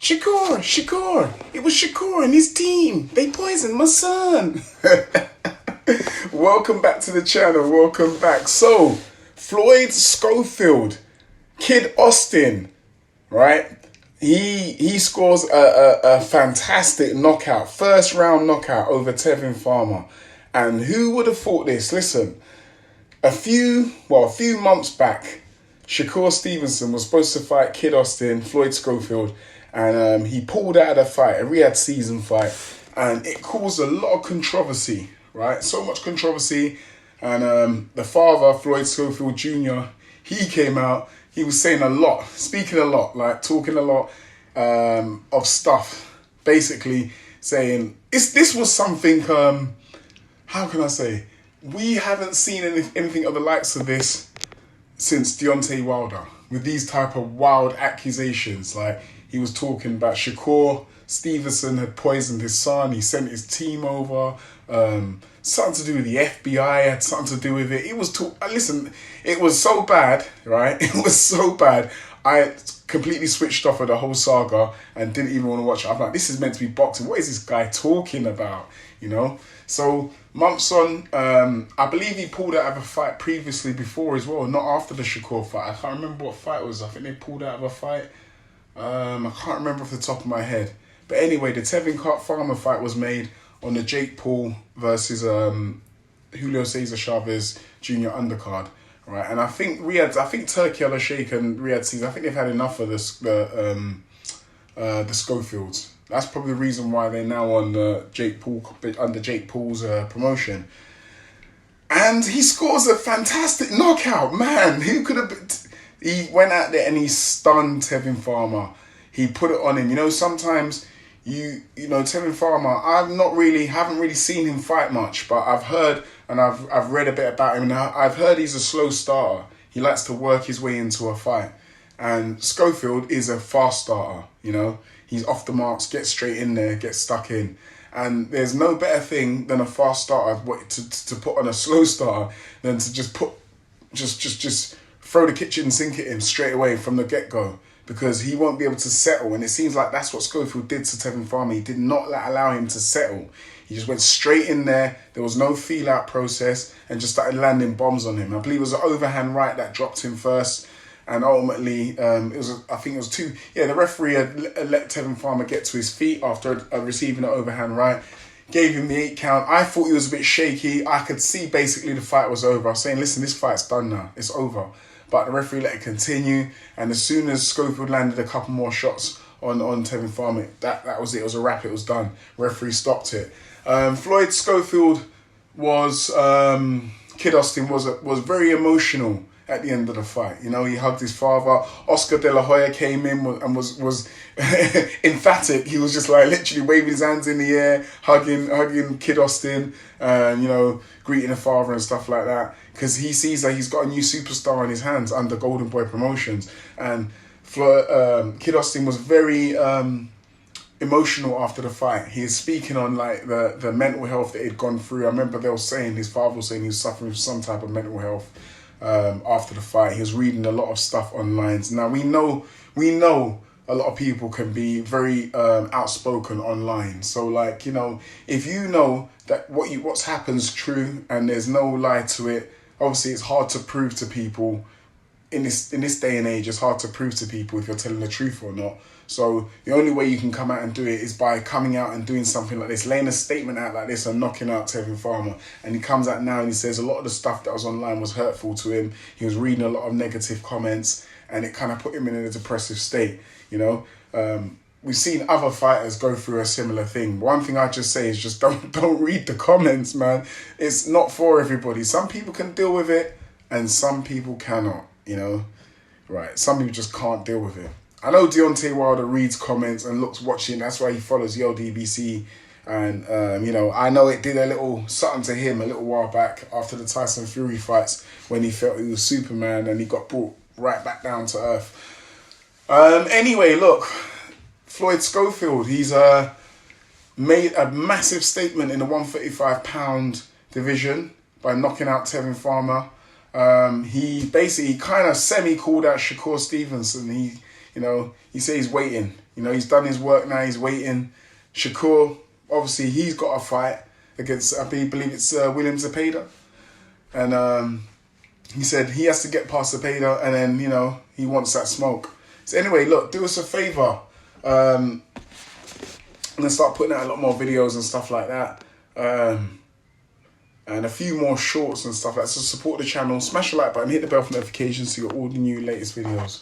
Shakur, it was Shakur and his team. They poisoned my son. Welcome back to the channel. Welcome back. So, Floyd Schofield, Kid Austin, right? He scores a fantastic knockout, first round knockout over Tevin Farmer. And who would have thought this? Listen, a few months back, Shakur Stevenson was supposed to fight Kid Austin, Floyd Schofield, and he pulled out of the fight, a Riyadh season fight, and it caused a lot of controversy, right? So much controversy, and the father, Floyd Schofield Jr., he came out, he was saying a lot, speaking a lot, like talking a lot of stuff, basically saying, this was something, how can I say, we haven't seen anything of the likes of this since Deontay Wilder, with these type of wild accusations. Like, he was talking about Shakur Stevenson had poisoned his son, he sent his team over, something to do with the FBI had something to do with it. It was listen, it was so bad, right? It was so bad. I completely switched off of the whole saga and didn't even want to watch it. I'm like, this is meant to be boxing. What is this guy talking about? You know? So, months on, I believe he pulled out of a fight previously before as well, not after the Shakur fight. I can't remember what fight it was. I think they pulled out of a fight. I can't remember off the top of my head. But anyway, the Tevin Farmer fight was made on the Jake Paul versus Julio Cesar Chavez Jr. undercard. Right, and I think Turkey Al Sheikh and Riyadh Season, I think they've had enough of this, the Schofields. That's probably the reason why they're now on under Jake Paul's promotion. And he scores a fantastic knockout, man. Who could have been? He went out there and he stunned Tevin Farmer. He put it on him. You know, sometimes you know Tevin Farmer, haven't really seen him fight much, but I've heard and I've read a bit about him, and I've heard he's a slow starter. He likes to work his way into a fight. And Schofield is a fast starter, you know. He's off the marks, gets straight in there, gets stuck in. And there's no better thing than a fast starter to put on a slow starter than to just throw the kitchen sink at him straight away from the get-go, because he won't be able to settle. And it seems like that's what Schofield did to Tevin Farmer. He did not allow him to settle. He just went straight in there. There was no feel-out process and just started landing bombs on him. I believe it was an overhand right that dropped him first. And ultimately, the referee had let Tevin Farmer get to his feet after receiving an overhand right. Gave him the 8 count. I thought he was a bit shaky. I could see basically the fight was over. I was saying, listen, this fight's done now. It's over. But the referee let it continue. And as soon as Schofield landed a couple more shots on Tevin Farmer, that was it. It was a wrap. It was done. Referee stopped it. Floyd Schofield Kid Austin was very emotional at the end of the fight. You know, he hugged his father. Oscar De La Hoya came in and was emphatic. He was just like literally waving his hands in the air, hugging Kid Austin, you know, greeting the father and stuff like that, because he sees that he's got a new superstar in his hands under Golden Boy Promotions. And Kid Austin was very emotional after the fight. He is speaking on like the mental health that he'd gone through. I remember his father was saying he was suffering from some type of mental health after the fight. He was reading a lot of stuff online. Now we know a lot of people can be very outspoken online. So like, you know, if you know that what's happened's true and there's no lie to it, obviously it's hard to prove to people in this day and age. It's hard to prove to people if you're telling the truth or not. So the only way you can come out and do it is by coming out and doing something like this, laying a statement out like this and knocking out Tevin Farmer. And he comes out now and he says a lot of the stuff that was online was hurtful to him. He was reading a lot of negative comments and it kind of put him in a depressive state, you know. We've seen other fighters go through a similar thing. One thing I just say is just don't read the comments, man. It's not for everybody. Some people can deal with it and some people cannot, you know. Right, some people just can't deal with it. I know Deontay Wilder reads comments and looks watching. That's why he follows the LDBC. And, you know, I know it did a little something to him a little while back after the Tyson Fury fights when he felt he was Superman and he got brought right back down to earth. Anyway, look, Floyd Schofield, he's made a massive statement in the 135-pound division by knocking out Tevin Farmer. He basically kind of semi-called out Shakur Stevenson. He said he's waiting. You know, he's done his work now. He's waiting. Shakur, obviously, he's got a fight against, I believe it's William Zepeda. And he said he has to get past Zepeda, and then, you know, he wants that smoke. So anyway, look, do us a favor. I'm going to start putting out a lot more videos and stuff like that. And a few more shorts and stuff like that. So support the channel, smash the like button, hit the bell for notifications so you get all the new latest videos.